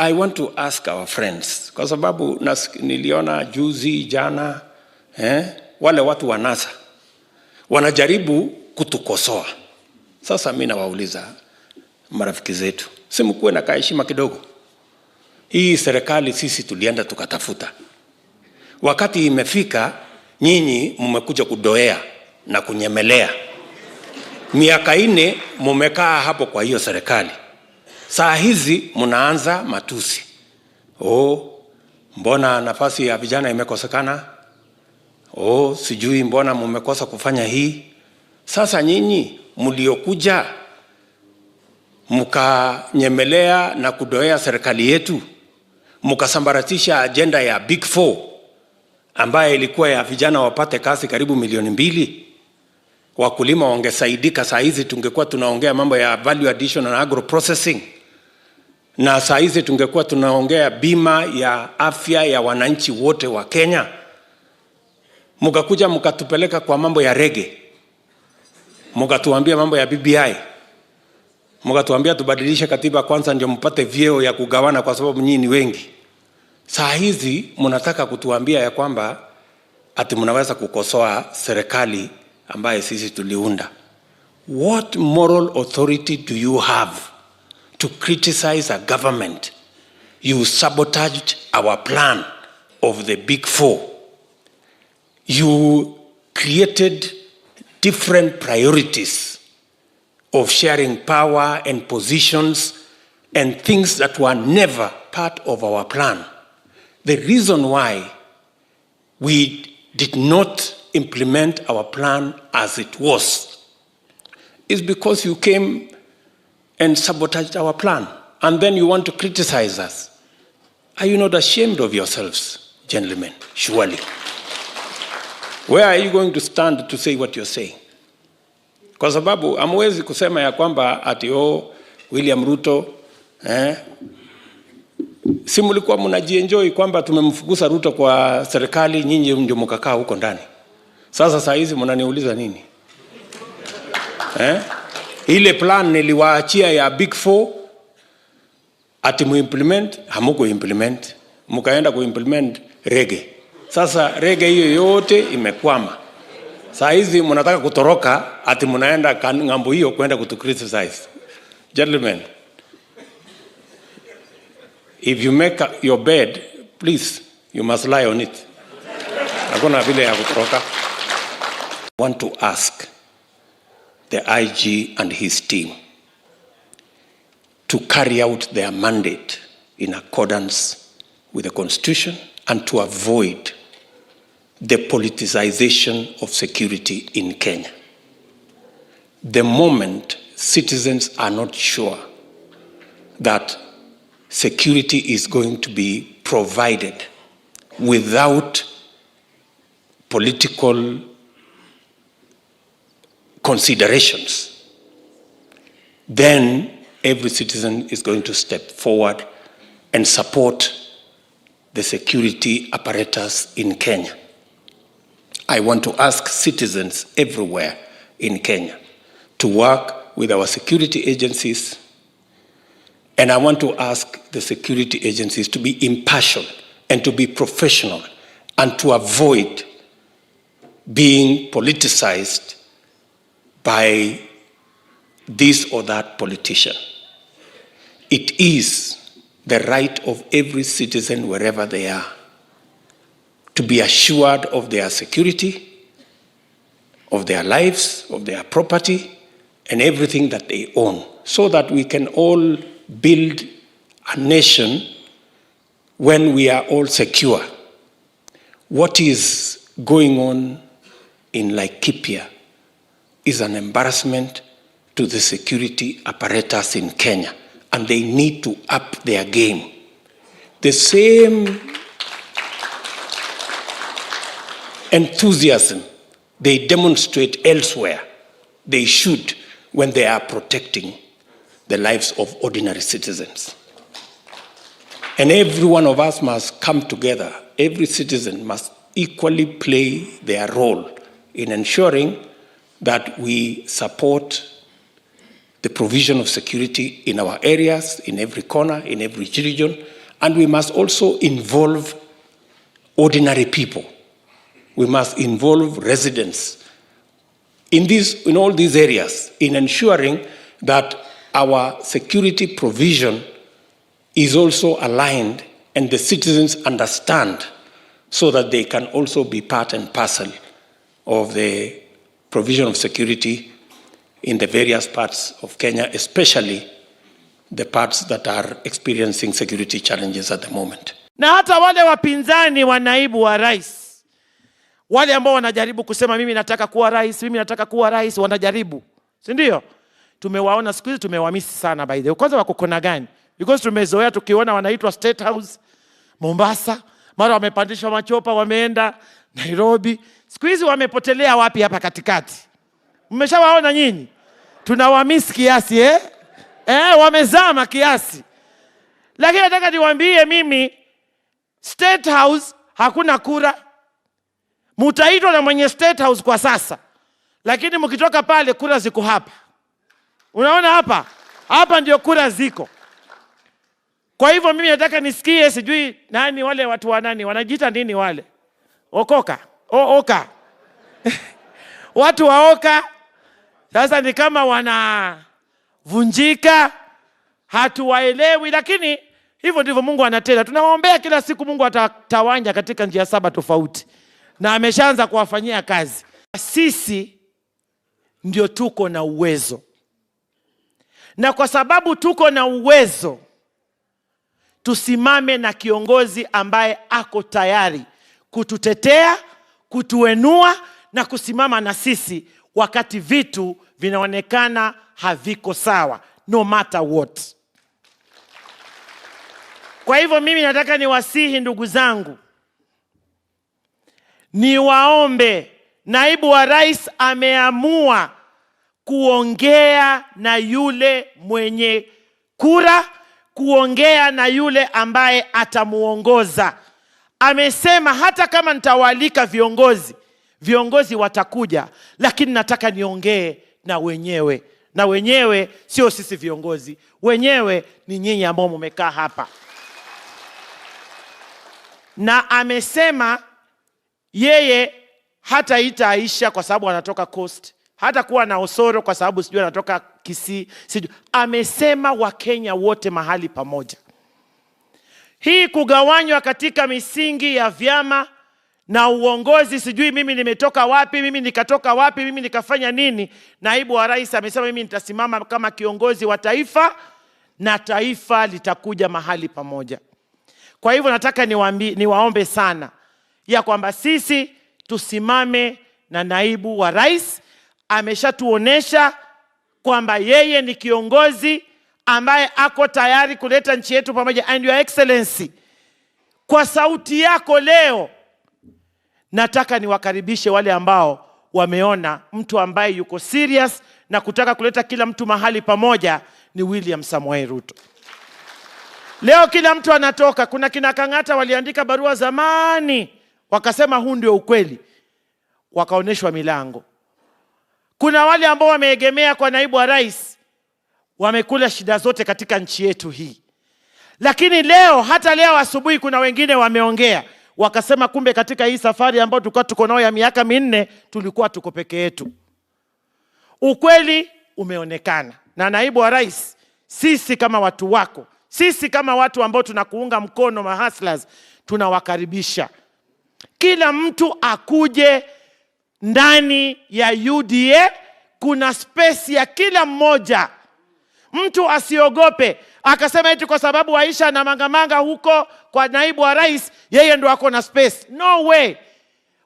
I want to ask our friends, kwa sababu niliona juzi jana wale watu wa NASA wanajaribu kutukosoa. Sasa mimi nawauliza marafiki zetu, si mkuwe na heshima kidogo. Hii serikali sisi tulienda tukatafuta. Wakati imefika, nyinyi mmekuja kudoea na kunyemelea. Miaka 4 mmekaa hapo kwa hiyo serikali. Saa hizi mnaanza matusi. Mbona nafasi ya vijana imekosekana? Sijui mbona mmekosa kufanya hii. Sasa nyinyi mliokuja mkanyemelea na kudoea serikali yetu, mkasambaratisha agenda ya Big 4 ambaye ilikuwa ya vijana wapate kazi karibu 2 milioni. Wakulima wangesaidika, saa hizi tungekuwa tunaongea mambo ya value addition and agro processing. Na saa hizi tungekuwa tunaongea bima ya afya ya wananchi wote wa Kenya. Mkakuja mkatupeleka kwa mambo ya rege. Mkatuambia mambo ya BBI. Mkatuambia tubadilishe katiba kwanza ndio mpate vyeo ya kugawana kwa sababu nyinyi ni wengi. Saa hizi mnataka kutuambia ya kwamba ati mnaweza kukosoa serikali ambaye sisi tuliunda. What moral authority do you have to criticize a government? You sabotaged our plan of the Big 4. You created different priorities of sharing power and positions and things that were never part of our plan. The reason why we did not implement our plan as it was is because you came and sabotaged our plan, and then you want to criticize us. Are you not ashamed of yourselves, gentlemen? Surely. Where are you going to stand to say what you're saying? Kwa sababu hamwezi kusema ya kwamba ati William Ruto si mlikuwa mnajienjoy kwamba tumemfukuza Ruto kwa serikali, nyinyi ndio mkakaa huko ndani. Sasa saa hizi mnaniuliza nini? Ile plan niliwaachia ya Big 4 ati muimplement, hamuko implement. Mkaenda kuimplement rege. Sasa rege hiyo yote imekwama. Saa hizi mnataka kutoroka ati mnaenda ngambo hiyo kwenda kutucriticize. Gentlemen, if you make your bed, please, you must lie on it. Hakuna vile ya kutoroka. I want to ask the IG and his team to carry out their mandate in accordance with the Constitution and to avoid the politicization of security in Kenya. The moment citizens are not sure that security is going to be provided without political considerations, then every citizen is going to step forward and support the security apparatus in Kenya. I want to ask citizens everywhere in Kenya to work with our security agencies, and I want to ask the security agencies to be impartial and to be professional and to avoid being politicized by this or that politician. It is the right of every citizen, wherever they are, to be assured of their security, of their lives, of their property, and everything that they own, so that we can all build a nation when we are all secure. What is going on in Laikipia is an embarrassment to the security apparatus in Kenya, and they need to up their game. The same enthusiasm they demonstrate elsewhere, they should when they are protecting the lives of ordinary citizens. And every one of us must come together. Every citizen must equally play their role in ensuring that we support the provision of security in our areas, in every corner, in every region, and we must also involve ordinary people. We must involve residents in all these areas in ensuring that our security provision is also aligned and the citizens understand, so that they can also be part and parcel of the provision of security in the various parts of Kenya, especially the parts that are experiencing security challenges at the moment. Na hata wale wapinzani wa naibu wa rais, wale ambao wanajaribu kusema mimi nataka kuwa rais, mimi nataka kuwa rais, wanajaribu, si ndio? Tumewaona siku hizi, tumewamisi sana by the way. Kwanza wako kona gani? Because tumezoea tukiona wanaitwa State House Mombasa, mara wamepandishwa machopa wameenda Nairobi. Siku hizi wamepotelea wapi hapa katikati? Mmeshawaona nyinyi? Tunawamisi kiasi wamezama kiasi. Lakini nataka niwaambie mimi, State House hakuna kura. Mutaitwa na mwenye State House kwa sasa, lakini mkitoka pale kura ziko hapa. Unaona hapa? Hapa ndio kura ziko. Kwa hivyo mimi nataka nisikie, sijui nani wale watu wa nani wanajiita nini wale? Okoka. Oka. Watu wa Oka sasa ni kama wanavunjika, hatuwaelewi, lakini hivyo ndivyo Mungu anatenda. Tunawaombea kila siku Mungu atatawanya katika njia 7 tofauti, na ameshaanza kuwafanyia kazi. Sisi ndio tuko na uwezo, na kwa sababu tuko na uwezo, tusimame na kiongozi ambaye ako tayari kututetea, kutuenua na kusimama na sisi wakati vitu vinaonekana haviko sawa, no matter what. Kwa hivyo mimi nataka niwasihi ndugu zangu, niwaombe, naibu wa rais ameamua kuongea na yule mwenye kura, kuongea na yule ambaye atamuongoza. Amesema hata kama nitawaalika viongozi watakuja, lakini nataka niongee na wenyewe. Na wenyewe sio sisi viongozi, wenyewe ni nyinyi ambao mmekaa hapa. Na amesema yeye hataita Aisha kwa sababu anatoka Coast, hata kuwa na Osoro kwa sababu sijui anatoka Kisii, sijui. Amesema Wakenya wote mahali pamoja. Hii kugawanywa katika misingi ya vyama na uongozi, sijui mimi nimetoka wapi, mimi nikatoka wapi, mimi nikafanya nini. Naibu wa rais amesema mimi nitasimama kama kiongozi wa taifa, na taifa litakuja mahali pamoja. Kwa hivyo nataka niwaombe sana ya kwamba sisi tusimame na naibu wa rais. Ameshatuonesha kwamba yeye ni kiongozi ambaye ako tayari kuleta nchi yetu pamoja. And your excellency, kwa sauti yako leo nataka niwakaribishe wale ambao wameona mtu ambaye yuko serious na kutaka kuleta kila mtu mahali pamoja, ni William Samoei Ruto. Leo kila mtu anatoka. Kuna kina Kang'ata waliandika barua zamani, wakasema huu ndio ukweli, wakaoneshwa milango. Kuna wale ambao wameegemea kwa naibu wa rais, wamekula shida zote katika nchi yetu hii. Lakini leo, hata leo asubuhi, kuna wengine wameongea, wakasema kumbe katika hii safari ambayo tulikuwa tuko nayo ya miaka 4 tulikuwa tuko peke yetu. Ukweli umeonekana. Na naibu wa rais, sisi kama watu wako, sisi kama watu ambao tunakuunga mkono, mahustlers, tunawakaribisha. Kila mtu akuje ndani ya UDA, kuna space ya kila mmoja. Mtu asiogope akasema eti kwa sababu Aisha na mangamanga huko kwa naibu wa rais yeye ndo ako na space. No way.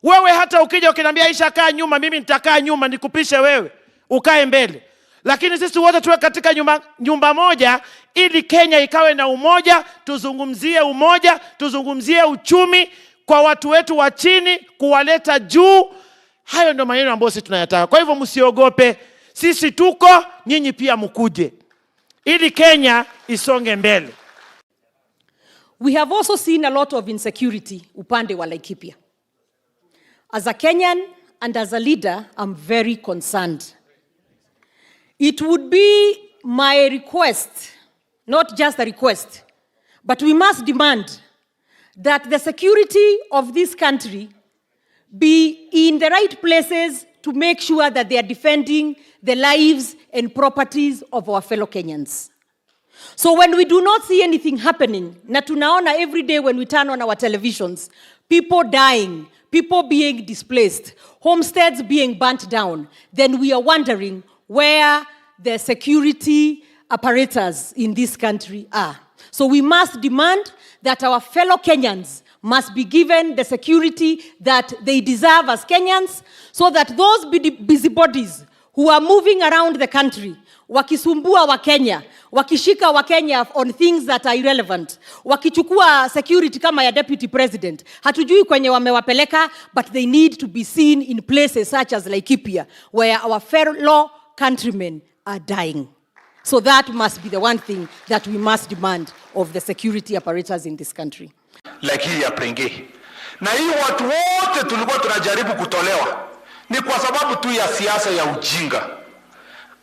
Wewe hata ukija ukiniambia Aisha kaa nyuma, mimi nitakaa nyuma nikupishe wewe ukae mbele. Lakini sisi wote tuwe katika nyumba moja, ili Kenya ikawe na umoja. Tuzungumzie umoja, tuzungumzie uchumi kwa watu wetu wa chini, kuwaleta juu. Hayo ndio maneno ambayo sisi tunayataka. Kwa hivyo msiogope, sisi tuko, nyinyi pia mkuje, ili Kenya isonge mbele. We have also seen a lot of insecurity upande wa Laikipia. As a Kenyan and as a leader, I'm very concerned. It would be my request, not just a request, but we must demand that the security of this country be in the right places to make sure that they are defending the lives and properties of our fellow Kenyans. So when we do not see anything happening, na tunaona every day when we turn on our televisions, people dying, people being displaced, homesteads being burnt down, then we are wondering where the security apparatus in this country are. So we must demand that our fellow Kenyans must be given the security that they deserve as Kenyans, so that those busybodies who are moving around the country, wakisumbua wa Kenya, wakishika wa Kenya on things that are irrelevant, wakichukua security kama ya deputy president, hatujui kwenye wamewapeleka, but they need to be seen in places such as Laikipia, where our fellow countrymen are dying. So that must be the one thing that we must demand of the security apparatus in this country. Like hii ya Prenge. Na hii watu wote tulikuwa tunajaribu kutolewa ni kwa sababu tu ya siasa ya ujinga.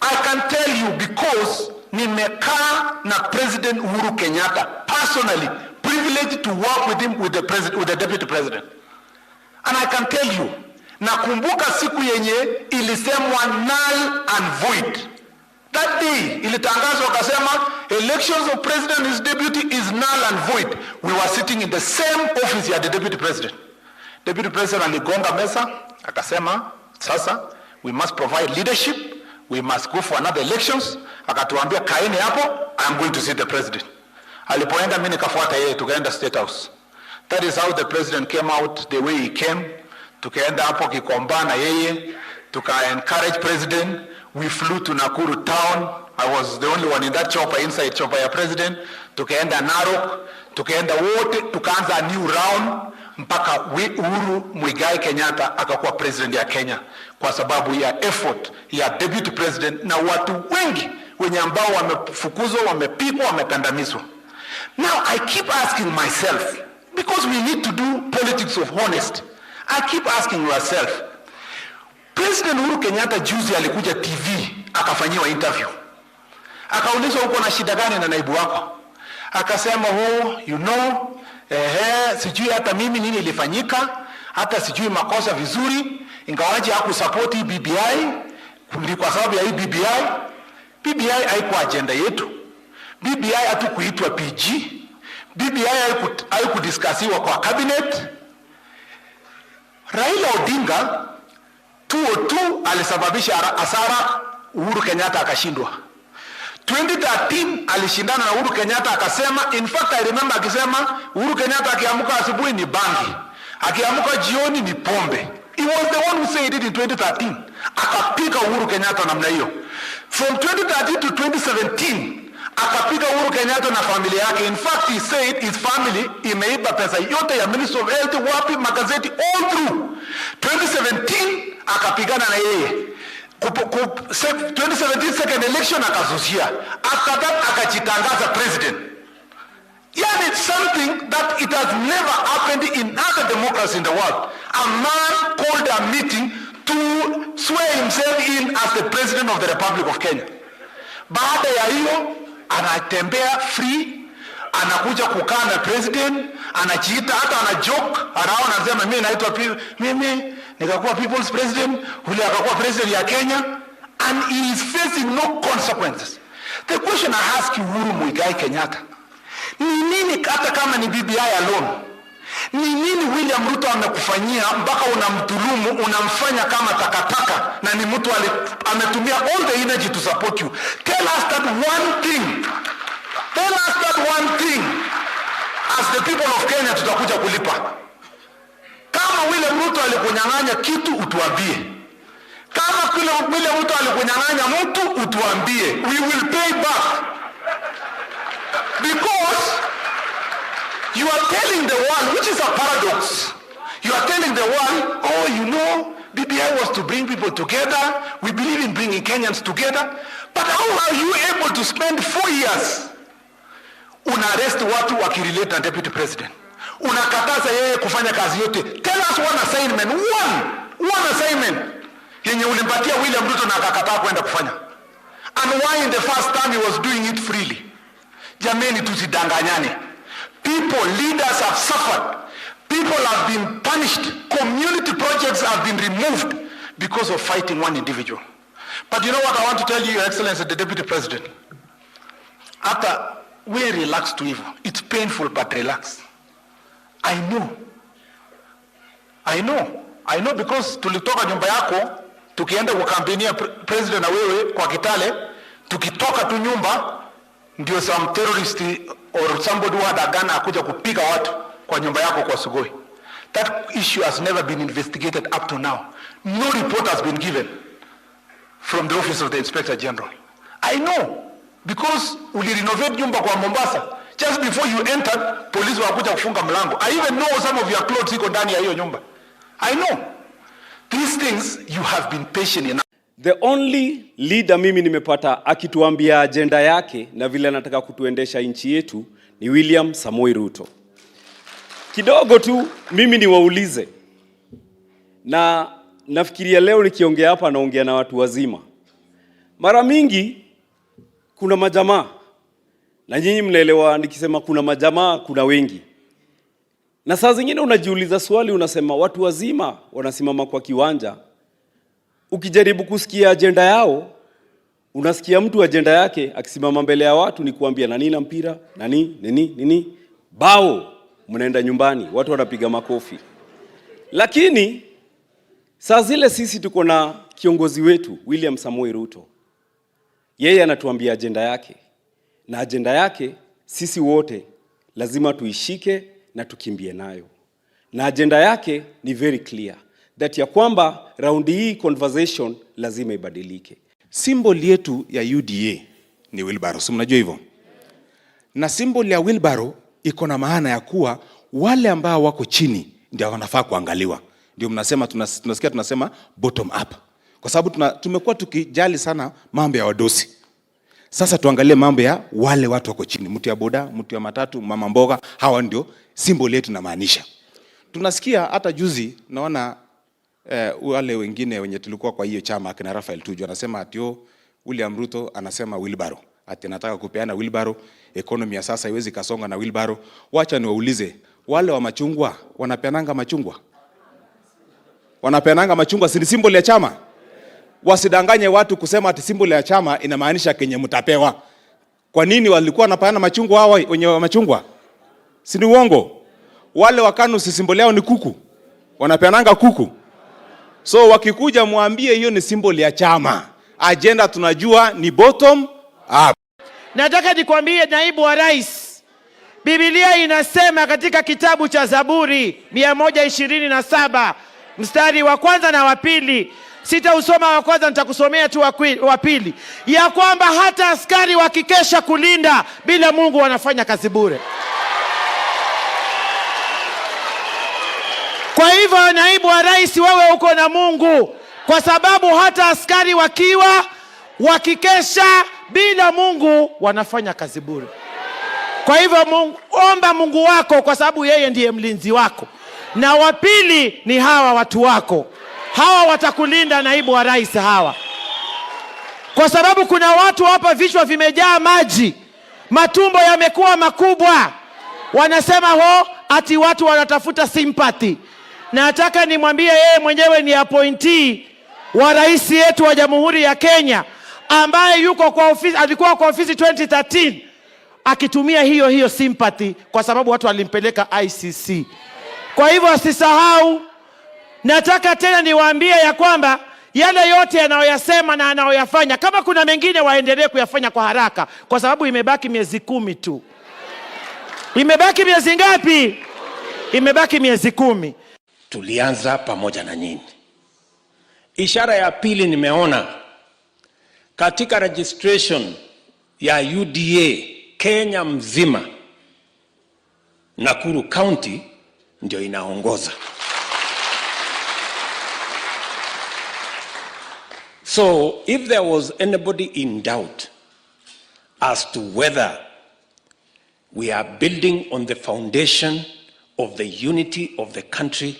I can tell you because nimekaa na President Uhuru Kenyatta personally, privileged to work with him with the deputy president. And I can tell you, nakumbuka siku yenye ilisemwa null and void. That day, ilitangazwa wakasema elections of president and his deputy is null and void. We were sitting in the same office ya the deputy president. Deputy president aligonga mesa, akasema, sasa, we must provide leadership, we must go for another elections. Akatuambia kaeni hapo, I'm going to see the president. Alipoenda mimi nikafuata yeye, tukaenda State House. That is how the president came out the way he came. Tukaenda hapo kikombana yeye, tuka-encourage president. We flew to Nakuru town. I was the only one in that chopper, inside chopper ya president. Tukaenda Narok, tukaenda wote, tukaanza a new round, mpaka Uhuru Muigai Kenyatta akakuwa president ya Kenya, kwa sababu ya effort ya deputy president na watu wengi wenye ambao wamefukuzwa, wamepigwa, wamekandamizwa. Now I keep asking myself, because we need to do politics of honesty, I keep asking myself, President Uhuru Kenyatta juzi alikuja TV, akafanyiwa interview. Akaulizwa uko na shida gani na naibu wako? Akasema, you know, sijui hata mimi nini ilifanyika, hata sijui makosa vizuri, ingawaje hakusupport BBI, ni kwa sababu ya hii BBI. BBI haikuwa agenda yetu. BBI hatukuitwa PG. BBI haikudiscussiwa kwa cabinet. Raila Odinga 2002 alisababisha hasara, Uhuru Kenyatta akashindwa. 2013 alishindana na Uhuru Kenyatta akasema, in fact I remember akisema Uhuru Kenyatta akiamka asubuhi ni bangi, akiamka jioni ni pombe. He was the one who said it in 2013. Akapika Uhuru Kenyatta namna hiyo. From 2013 to 2017 akapika Uhuru Kenyatta na familia yake. In fact he said his family imeiba pesa yote ya Ministry of Health, wapi, magazeti, all through. 2017 akapigana na yeye. 2017 second election akazusia. After that akajitangaza president. Yeah, it's something that it has never happened in other democracies in the world. A man called a meeting to swear himself in as the president of the Republic of Kenya. Baada ya hiyo anatembea free, anakuja kukaa na president, anajiita, hata ana joke, anaona anasema mimi nikakuwa people's president, ule akakuwa president ya Kenya, and he is facing no consequences. The question I ask you, Uhuru Muigai Kenyatta, ni nini hata kama ni BBI alone? Ni nini William Ruto amekufanyia mpaka unamdhulumu, unamfanya kama takataka, na ni mtu ametumia all the energy to support you? Tell us that one thing. Tell us that one thing. As the people of Kenya tutakuja kulipa. Kama William Ruto alikunyang'anya kitu, utuambie. Kama William Ruto alikunyang'anya mtu, utuambie. We will pay back. Because you are telling the world, which is a paradox. You are telling the world, oh, you know, BBI was to bring people together. We believe in bringing Kenyans together. But how are you able to spend 4 years una-arrest watu wakirelate na deputy president? Unakataza yeye kufanya kazi yote. Tell us one assignment, one assignment yenye ulimpatia William Ruto na akakataa kwenda kufanya. And why in the first time he was doing it freely? Jameni, tusidanganyane. People, leaders have suffered. People have been punished. Community projects have been removed because of fighting one individual. But you know what I want to tell you, Your Excellency, the Deputy President? After we relax to evil, it's painful but relax. I know because tulitoka nyumba yako, tukienda kukampenia president na wewe kwa Kitale, tukitoka tu nyumba, ndio some terrorist or somebody who had a gun akuja kupiga watu kwa nyumba yako kwa Sugoi. That issue has never been investigated up to now. No report has been given from the office of the Inspector General. I know, because uli renovate nyumba kwa Mombasa. Just before you entered, police wakuja kufunga mlango. I even know some of your clothes iko ndani ya hiyo nyumba. I know. These things you have been patient enough. The only leader mimi nimepata akituambia agenda yake na vile anataka kutuendesha nchi yetu ni William Samoei Ruto. Kidogo tu mimi niwaulize, na nafikiria leo nikiongea hapa naongea na watu wazima. Mara mingi kuna majamaa, na nyinyi mnaelewa nikisema kuna majamaa kuna wengi. Na saa zingine unajiuliza swali, unasema watu wazima wanasimama kwa kiwanja. Ukijaribu kusikia agenda yao, unasikia mtu agenda yake akisimama mbele ya watu ni kuambia nani na mpira, nini, bao, mnaenda nyumbani, watu wanapiga makofi. Lakini saa zile sisi tuko na kiongozi wetu William Samoei Ruto. Yeye anatuambia agenda yake. Na agenda yake sisi wote lazima tuishike na tukimbie nayo. Na agenda yake ni very clear. That ya kwamba raundi hii conversation lazima ibadilike. Symbol yetu ya UDA ni wheelbarrow. Si mnajua hivyo? Na symbol ya wheelbarrow iko na maana ya kuwa wale ambao wako chini ndio wanafaa kuangaliwa. Ndio mnasema tunasema bottom up. Kwa sababu tumekuwa tukijali sana mambo ya wadosi. Sasa tuangalie mambo ya wale watu wako chini, mtu ya boda, mtu ya matatu, mama mboga, hawa ndio symbol yetu inamaanisha. Tunasikia hata juzi naona wale wengine wenye tulikuwa kwa hiyo chama akina Rafael Tuju anasema ati William Ruto anasema wheelbarrow. Ati anataka kupeana wheelbarrow, economy ya sasa haiwezi kasonga na wheelbarrow. Wacha niwaulize, wale wa machungwa wanapeananga machungwa? Wanapeananga machungwa, si symbol ya chama? Wasidanganye watu kusema ati symbol ya chama inamaanisha kenye mtapewa. Kwa nini walikuwa wanapeana machungwa hao wenye machungwa? Si ni uongo? Wale wa KANU si symbol yao ni kuku. Wanapeananga kuku. So wakikuja muambie hiyo ni symbol ya chama. Agenda tunajua ni bottom up. Nataka nikwambie naibu wa rais, Biblia inasema katika kitabu cha Zaburi 127 mstari wa kwanza na wa pili, sitausoma wa kwanza, nitakusomea tu wa pili, ya kwamba hata askari wakikesha kulinda bila Mungu wanafanya kazi bure. Kwa hivyo naibu wa rais, wewe uko na Mungu, kwa sababu hata askari wakikesha bila Mungu wanafanya kazi bure. Kwa hivyo omba Mungu wako, kwa sababu yeye ndiye mlinzi wako. Na wa pili ni hawa watu wako. Hawa watakulinda naibu wa rais hawa. Kwa sababu kuna watu hapa vichwa vimejaa maji, matumbo yamekuwa makubwa. Wanasema ati watu wanatafuta sympathy. Na nataka nimwambie yeye mwenyewe ni appointee wa rais yetu wa Jamhuri ya Kenya, ambaye yuko kwa ofisi, alikuwa kwa ofisi 2013 akitumia hiyo sympathy, kwa sababu watu walimpeleka ICC. Kwa hivyo asisahau. Nataka tena niwaambie ya kwamba yale yote yanayoyasema na anayoyafanya, kama kuna mengine waendelee kuyafanya kwa haraka, kwa sababu imebaki miezi 10 tu. Imebaki miezi ngapi? Imebaki miezi 10. Tulianza pamoja na nyinyi. Ishara ya pili nimeona katika registration ya UDA Kenya mzima, Nakuru County ndio inaongoza. So if there was anybody in doubt as to whether we are building on the foundation of the unity of the country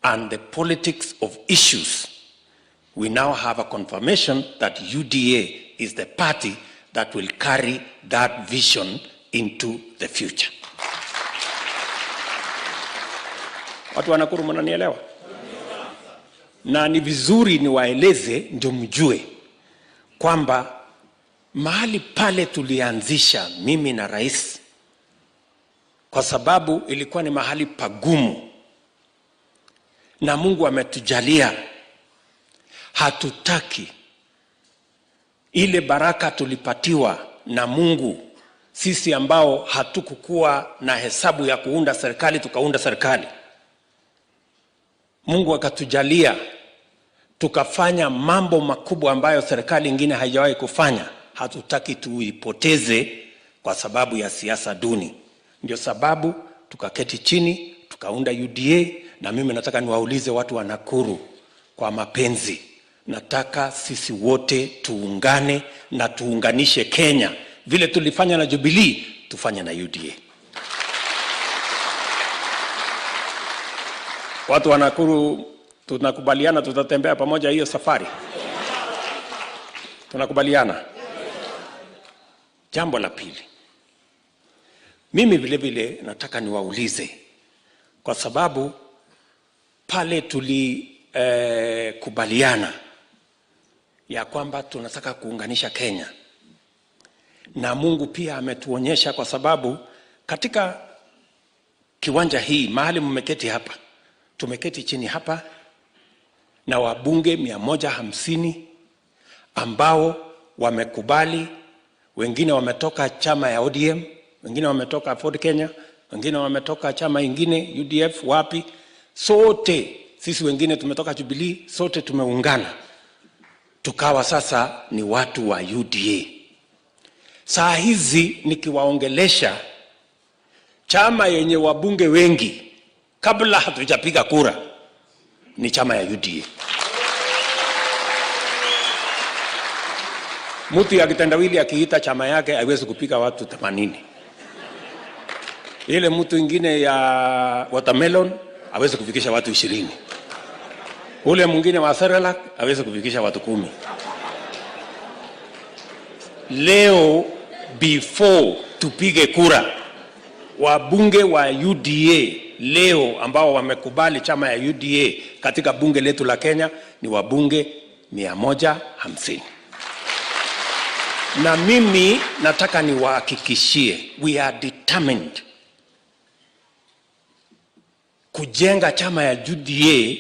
and the politics of issues, we now have a confirmation that UDA is the party that will carry that vision into the future. Watu wa Nakuru mnanielewa? Na ni vizuri niwaeleze ndio mjue kwamba mahali pale tulianzisha mimi na rais, kwa sababu ilikuwa ni mahali pagumu, na Mungu ametujalia. Hatutaki ile baraka tulipatiwa na Mungu, sisi ambao hatukukuwa na hesabu ya kuunda serikali tukaunda serikali. Mungu akatujalia tukafanya mambo makubwa ambayo serikali ingine haijawahi kufanya. Hatutaki tuipoteze kwa sababu ya siasa duni. Ndio sababu tukaketi chini tukaunda UDA, na mimi nataka niwaulize watu wa Nakuru kwa mapenzi. Nataka sisi wote tuungane na tuunganishe Kenya. Vile tulifanya na Jubilee, tufanye na UDA. Watu wa Nakuru tunakubaliana tutatembea pamoja hiyo safari? Tunakubaliana? Jambo la pili, mimi vile vile nataka niwaulize, kwa sababu pale tulikubaliana ya kwamba tunataka kuunganisha Kenya, na Mungu pia ametuonyesha, kwa sababu katika kiwanja hii mahali mmeketi hapa, tumeketi chini hapa na wabunge 150 ambao wamekubali. Wengine wametoka chama ya ODM, wengine wametoka Ford Kenya, wengine wametoka chama ingine UDF wapi. Sote sisi wengine tumetoka Jubilee, sote tumeungana tukawa sasa ni watu wa UDA. Saa hizi nikiwaongelesha chama yenye wabunge wengi kabla hatujapiga kura ni chama ya UDA. Mtu ya kitendawili akiita chama yake haiwezi kupika watu 80. Ile mtu ingine ya watermelon hawezi kufikisha watu 20. Ule mwingine wa Cerelac hawezi kufikisha watu 10. Leo before tupige kura, wabunge wa UDA leo ambao wamekubali chama ya UDA katika bunge letu la Kenya ni wabunge 150. Na mimi nataka niwahakikishie, we are determined kujenga chama ya UDA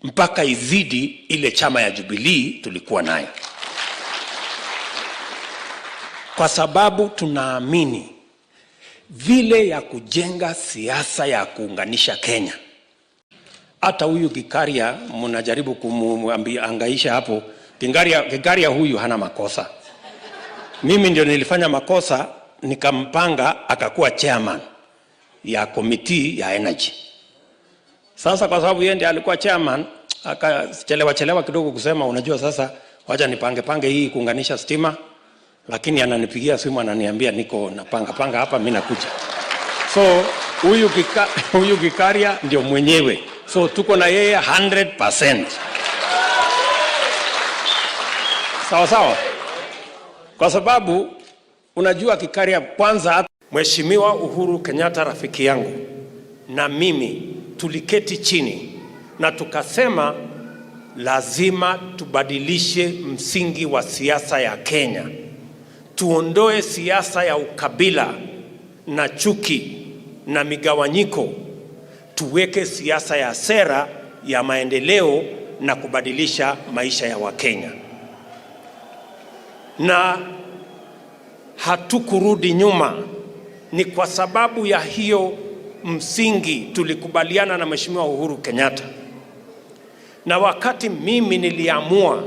mpaka izidi ile chama ya Jubilee tulikuwa nayo, kwa sababu tunaamini vile ya kujenga siasa ya kuunganisha Kenya. Hata huyu Gikaria mnajaribu kumuangaisha hapo, Gikaria huyu hana makosa. Mimi ndio nilifanya makosa, nikampanga akakuwa chairman ya committee ya energy. Sasa kwa sababu yeye ndiye alikuwa chairman, akachelewa kidogo kusema unajua sasa wacha nipange hii kuunganisha stima, lakini ananipigia simu ananiambia niko napanga hapa, mimi nakuja. So huyu Gikaria ndio mwenyewe. So tuko na yeye 100%. Sawa. Kwa sababu unajua Gikaria, kwanza Mheshimiwa Uhuru Kenyatta rafiki yangu na mimi tuliketi chini na tukasema lazima tubadilishe msingi wa siasa ya Kenya. Tuondoe siasa ya ukabila na chuki na migawanyiko, tuweke siasa ya sera ya maendeleo na kubadilisha maisha ya Wakenya. Na hatukurudi nyuma. Ni kwa sababu ya hiyo msingi tulikubaliana na Mheshimiwa Uhuru Kenyatta. Na wakati mimi niliamua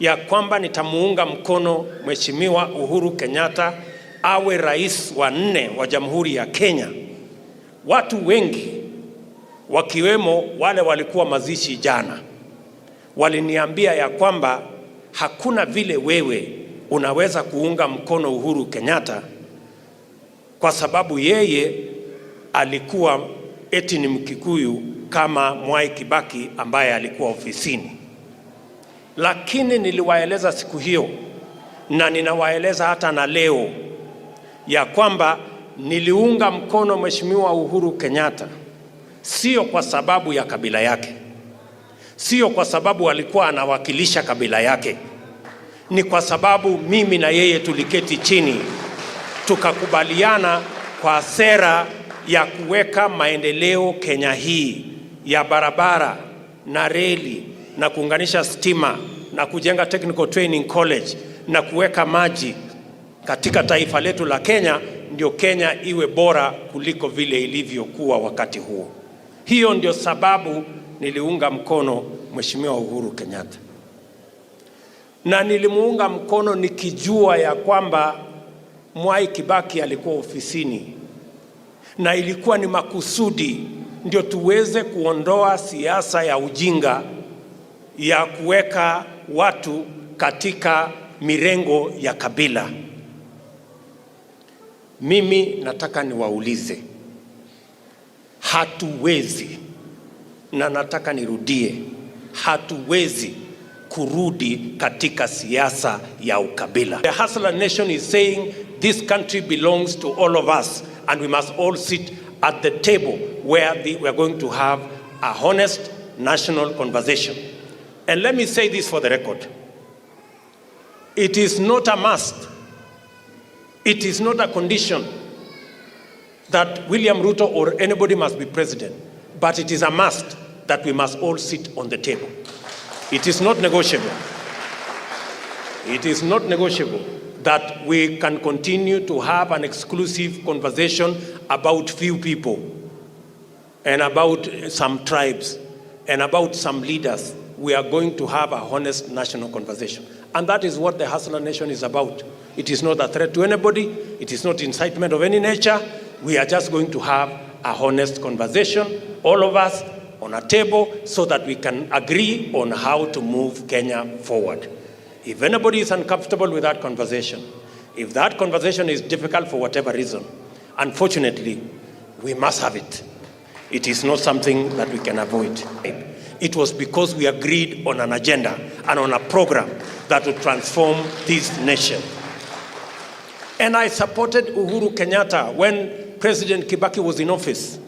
ya kwamba nitamuunga mkono Mheshimiwa Uhuru Kenyatta awe rais wa 4 wa Jamhuri ya Kenya, watu wengi wakiwemo wale walikuwa mazishi jana waliniambia ya kwamba hakuna vile wewe unaweza kuunga mkono Uhuru Kenyatta kwa sababu yeye alikuwa eti ni Mkikuyu kama Mwai Kibaki ambaye alikuwa ofisini. Lakini niliwaeleza siku hiyo na ninawaeleza hata na leo ya kwamba niliunga mkono Mheshimiwa Uhuru Kenyatta sio kwa sababu ya kabila yake, sio kwa sababu alikuwa anawakilisha kabila yake, ni kwa sababu mimi na yeye tuliketi chini tukakubaliana kwa sera ya kuweka maendeleo Kenya hii ya barabara na reli na kuunganisha stima na kujenga technical training college na kuweka maji katika taifa letu la Kenya, ndio Kenya iwe bora kuliko vile ilivyokuwa wakati huo. Hiyo ndio sababu niliunga mkono Mheshimiwa Uhuru Kenyatta, na nilimuunga mkono nikijua ya kwamba Mwai Kibaki alikuwa ofisini na ilikuwa ni makusudi ndio tuweze kuondoa siasa ya ujinga ya kuweka watu katika mirengo ya kabila. Mimi nataka niwaulize, hatuwezi, na nataka nirudie, hatuwezi kurudi katika siasa ya ukabila. The Hustler Nation is saying this country belongs to all of us and we must all sit at the table where we are going to have a honest national conversation. And let me say this for the record. It is not a must, it is not a condition that William Ruto or anybody must be president, but it is a must that we must all sit on the table. It is not negotiable. It is not negotiable that we can continue to have an exclusive conversation about few people and about some tribes and about some leaders. We are going to have a honest national conversation. And that is what the Hustler Nation is about. It is not a threat to anybody. It is not incitement of any nature. We are just going to have a honest conversation, all of us, on a table so that we can agree on how to move Kenya forward. If anybody is uncomfortable with that conversation, if that conversation is difficult for whatever reason, unfortunately, we must have it. It is not something that we can avoid. It was because we agreed on an agenda and on a program that would transform this nation. And I supported Uhuru Kenyatta when President Kibaki was in office.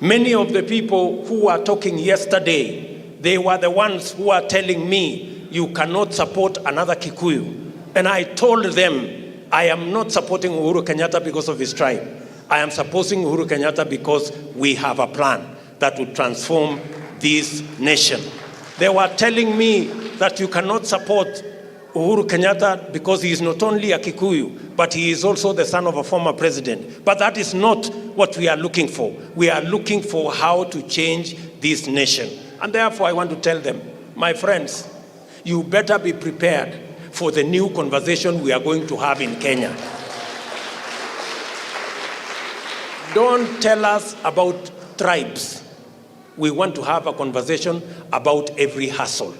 Many of the people who were talking yesterday, they were the ones who are telling me, you cannot support another Kikuyu. And I told them, I am not supporting Uhuru Kenyatta because of his tribe. I am supporting Uhuru Kenyatta because we have a plan that would transform this nation. They were telling me that you cannot support Uhuru Kenyatta because he is not only a Kikuyu, but he is also the son of a former president. But that is not what we are looking for. We are looking for how to change this nation. And therefore I want to tell them, my friends, you better be prepared for the new conversation we are going to have in Kenya. Don't tell us about tribes. We want to have a conversation about every hustle.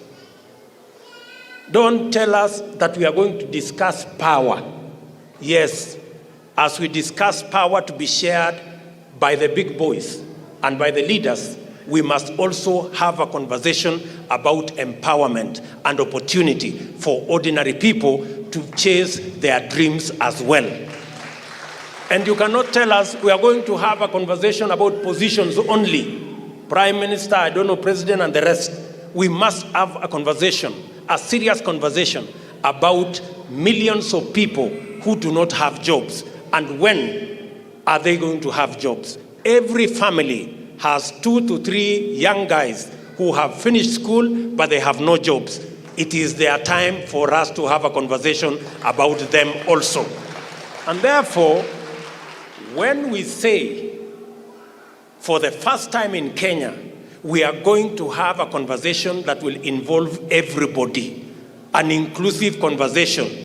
Don't tell us that we are going to discuss power. Yes, as we discuss power to be shared by the big boys and by the leaders, we must also have a conversation about empowerment and opportunity for ordinary people to chase their dreams as well. And you cannot tell us we are going to have a conversation about positions only. Prime Minister, I don't know, President and the rest. We must have a conversation, a serious conversation about millions of people who do not have jobs. And when are they going to have jobs? Every family has 2 to 3 young guys who have finished school, but they have no jobs. It is their time for us to have a conversation about them also. And therefore, when we say, for the first time in Kenya, we are going to have a conversation that will involve everybody, an inclusive conversation,